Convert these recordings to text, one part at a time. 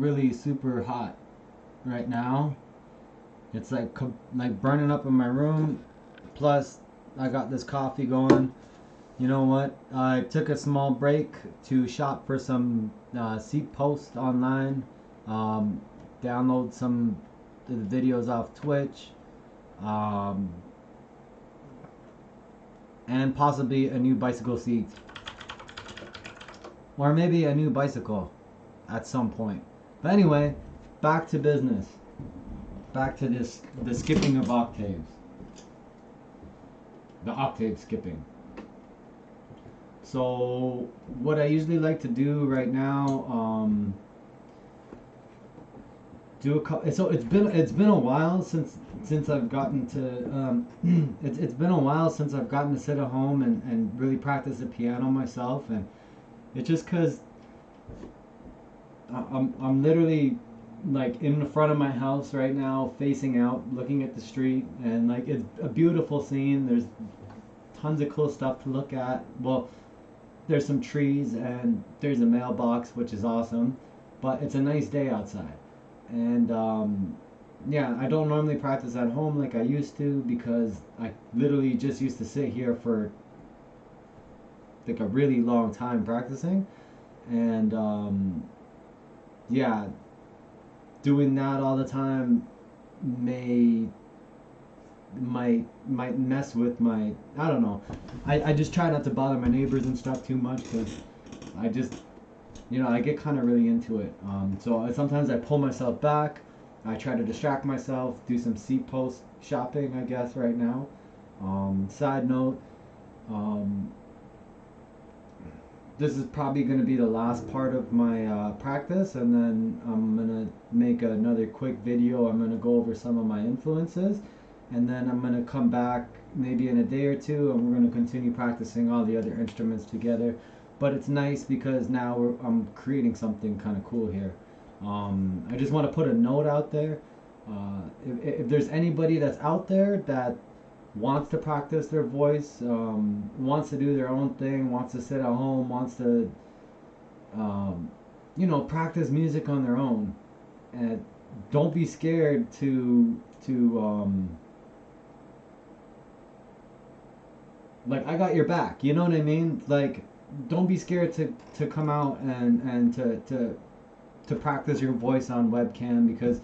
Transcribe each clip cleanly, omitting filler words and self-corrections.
really super hot right now. It's like burning up in my room. Plus, I got this coffee going. You know what? I took a small break to shop for some seat posts online. Um, Download some of the videos off Twitch. Um, and possibly a new bicycle seat. Or maybe a new bicycle at some point. But anyway, back to business. Back to the skipping of octaves. The octave skipping. So what I usually like to do right now, so it's been a while since I've gotten to it's been a while since I've gotten to sit at home and really practice the piano myself, and it's just because I'm literally like in the front of my house right now, facing out, looking at the street, and like it's a beautiful scene. There's tons of cool stuff to look at. Well, there's some trees and there's a mailbox, which is awesome, but it's a nice day outside. And yeah, I don't normally practice at home like I used to because I literally just used to sit here for like a really long time practicing. And yeah, doing that all the time may might mess with my, I don't know. I just try not to bother my neighbors and stuff too much because I just, I get kind of really into it. So sometimes I pull myself back. I try to distract myself, do some seat post shopping, I guess, right now. Side note, um, this is probably going to be the last part of my practice, and then I'm going to make another quick video. I'm going to go over some of my influences, and then I'm going to come back maybe in a day or two, and we're going to continue practicing all the other instruments together. But it's nice because now I'm creating something kind of cool here. I just want to put a note out there. If there's anybody that's out there that wants to practice their voice, wants to do their own thing, wants to sit at home, wants to, practice music on their own, and don't be scared to like, I got your back. You know what I mean? Like, don't be scared to come out and to practice your voice on webcam, because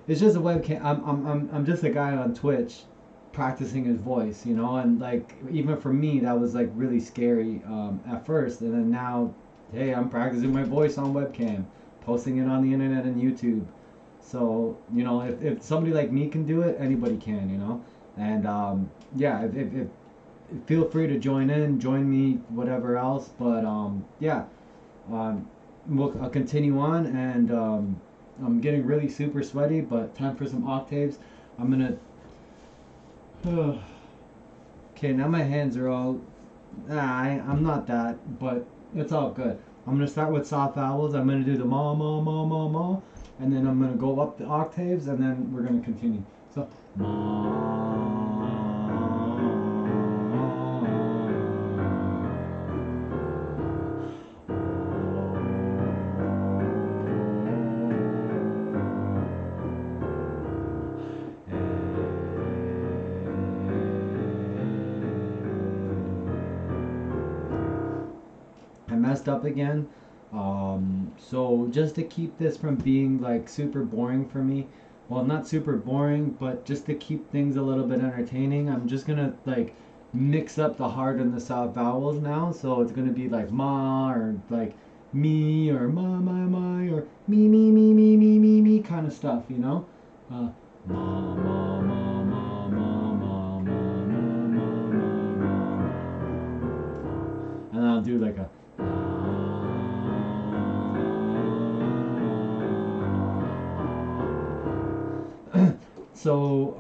it's just a webcam. I'm just a guy on Twitch practicing his voice, and like even for me that was like really scary at first, and then now, hey, I'm practicing my voice on webcam, posting it on the internet and YouTube. So if somebody like me can do it, anybody can, and yeah, if feel free to join me, whatever else. But yeah, I'll continue on, and I'm getting really super sweaty, but time for some octaves. I'm gonna okay, now my hands are all I'm not that, but it's all good. I'm gonna start with soft vowels. I'm gonna do the ma ma ma ma ma, and then I'm gonna go up the octaves, and then we're gonna continue. So ma, I messed up again. So just to keep this from being like super boring for me, well, not super boring, but just to keep things a little bit entertaining, I'm just gonna like mix up the hard and the soft vowels now. So it's gonna be like ma, or like me, or ma my my, or me kind of stuff, Uh, ma ma ma ma ma ma ma ma ma ma ma, and I'll do like a so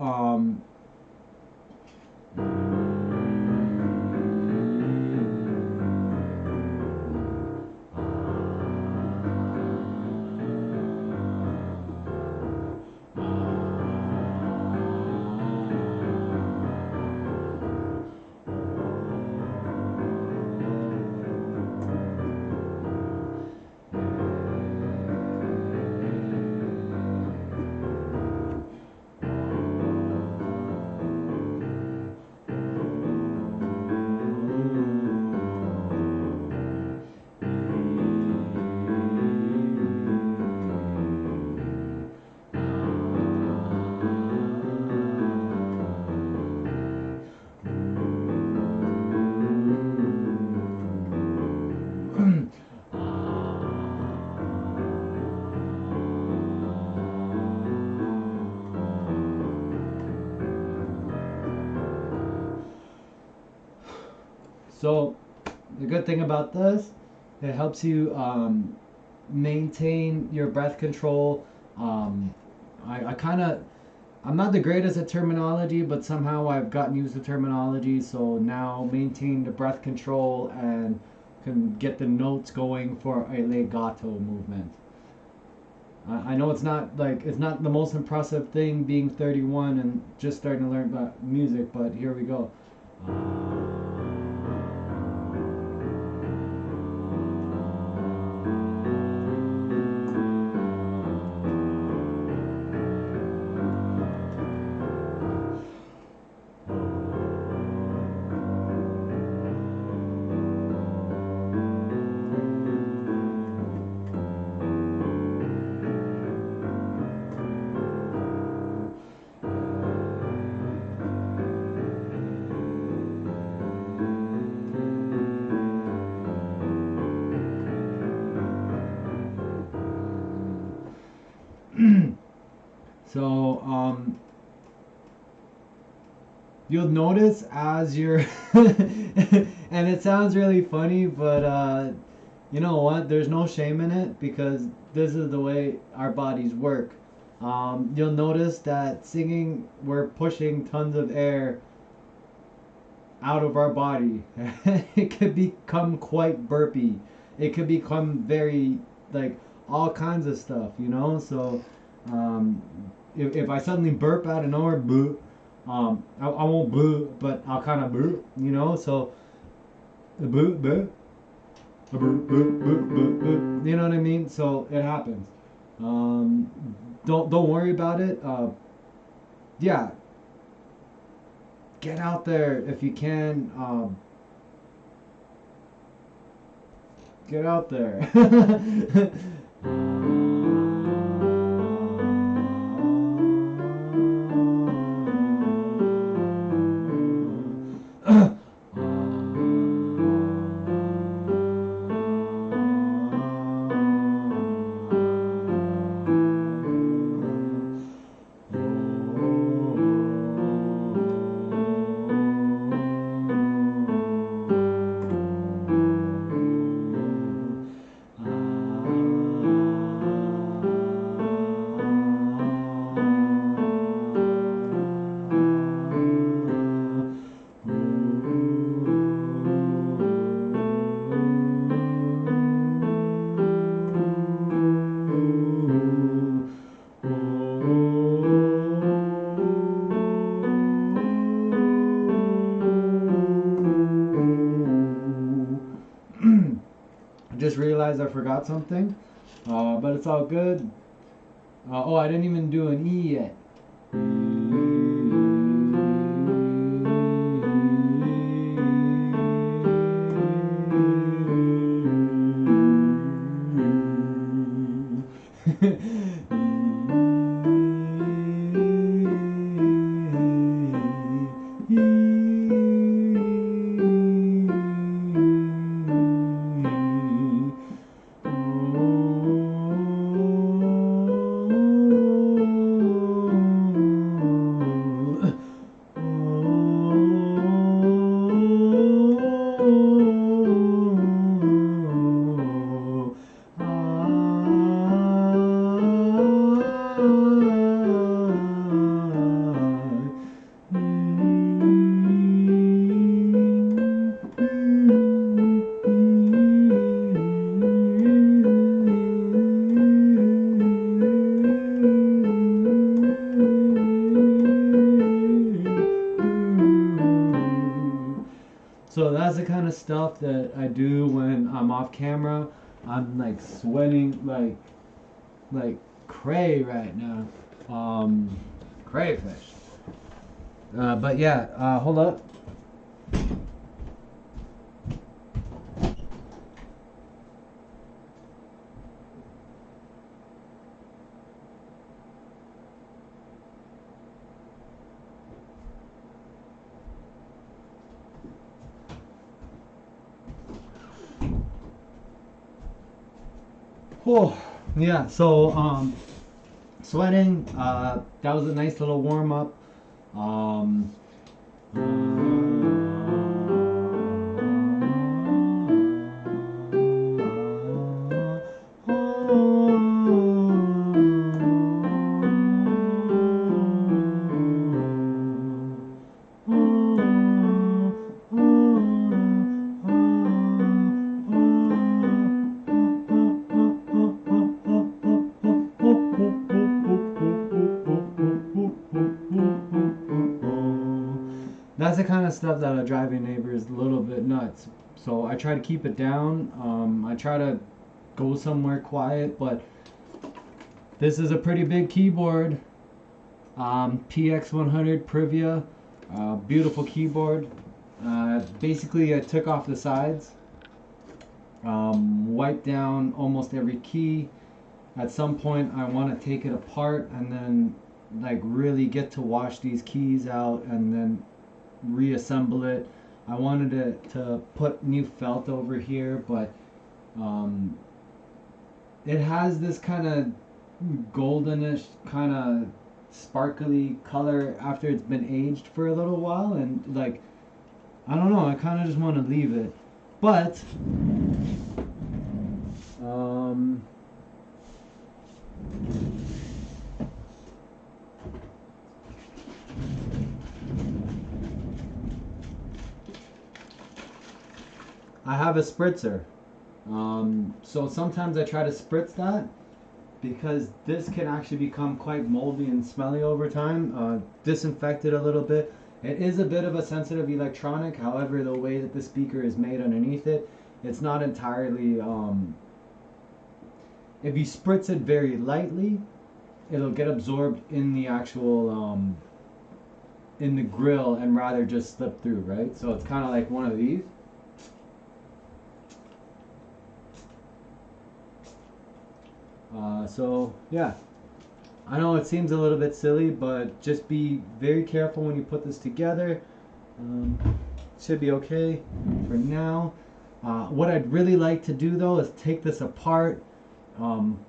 So the good thing about this, it helps you maintain your breath control. Um, I kind of, I'm not the greatest at terminology, but somehow I've gotten used to terminology. So now maintain the breath control and can get the notes going for a legato movement. I know it's not the most impressive thing being 31 and just starting to learn about music, but here we go. So you'll notice as you're and it sounds really funny, but you know what, there's no shame in it because this is the way our bodies work. You'll notice that singing, we're pushing tons of air out of our body. It could become quite burpy. It could become very, like, all kinds of stuff, you know. So um, if I suddenly burp out of nowhere, boo, I won't boo, but I'll kind of boo, you know. So boo, boo, boo, boo, boo, boo, boo, you know what I mean. So it happens. Um, don't worry about it. Yeah, get out there if you can. Get out there. I just realized I forgot something, but it's all good. Oh, I didn't even do an E yet. So that's the kind of stuff that I do when I'm off camera. I'm like sweating like cray right now. Crayfish. But yeah, hold up. Oh, yeah. So sweating. That was a nice little warm up. Um, that's the kind of stuff that'll drive your neighbors a little bit nuts. So I try to keep it down. I try to go somewhere quiet, but this is a pretty big keyboard. PX100 Privia, beautiful keyboard. Basically, I took off the sides, wiped down almost every key. At some point, I want to take it apart and then like really get to wash these keys out and then reassemble it. I wanted to put new felt over here, but it has this kind of goldenish, kind of sparkly color after it's been aged for a little while, and like I don't know, I kind of just want to leave it, but I have a spritzer. So sometimes I try to spritz that because this can actually become quite moldy and smelly over time. Disinfect it a little bit. It is a bit of a sensitive electronic, however, the way that the speaker is made underneath it, it's not entirely, if you spritz it very lightly, it'll get absorbed in the actual, in the grill and rather just slip through, right? So it's kind of like one of these. So yeah, I know it seems a little bit silly, but just be very careful when you put this together. Should be okay for now. What I'd really like to do though is take this apart,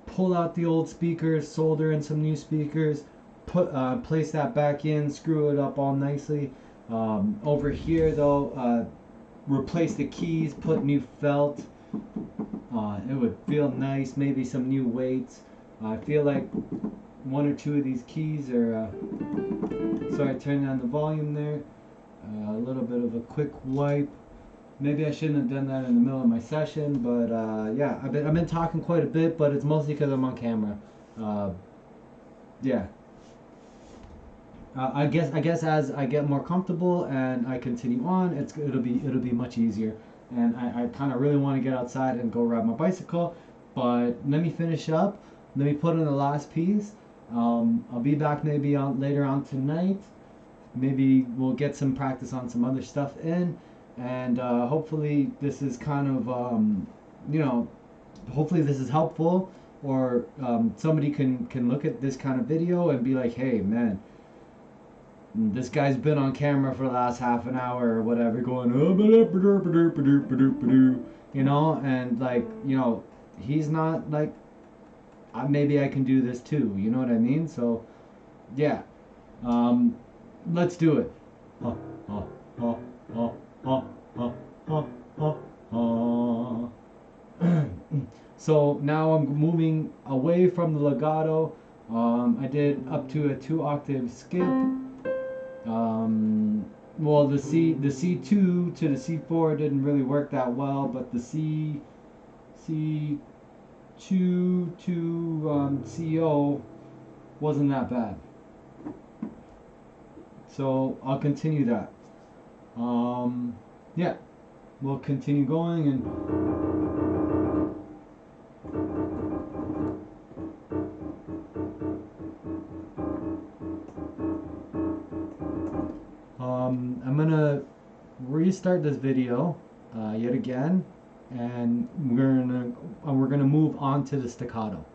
pull out the old speakers, solder in some new speakers, place that back in, screw it up all nicely. Over here though, replace the keys, put new felt. It would feel nice, maybe some new weights. I feel like one or two of these keys are, sorry, turn down the volume there. A little bit of a quick wipe. Maybe I shouldn't have done that in the middle of my session, but yeah, I've been talking quite a bit, but it's mostly because I'm on camera. Yeah. I guess as I get more comfortable and I continue on, it'll be much easier. And I kind of really want to get outside and go ride my bicycle, but let me finish up. Let me put in the last piece. I'll be back maybe later on tonight. Maybe we'll get some practice on some other stuff in, and hopefully this is kind of you know, hopefully this is helpful, or somebody can look at this kind of video and be like, hey man, this guy's been on camera for the last half an hour or whatever going, oh, you know, and like, you know, he's not like, maybe I can do this too, you know what I mean? So yeah, let's do it. So now I'm moving away from the legato. I did up to a 2-octave skip. Well, the C2 to the C4 didn't really work that well, but the C2 to CO wasn't that bad. So I'll continue that. Yeah, we'll continue going and. I'm gonna restart this video yet again, and we're gonna move on to the staccato.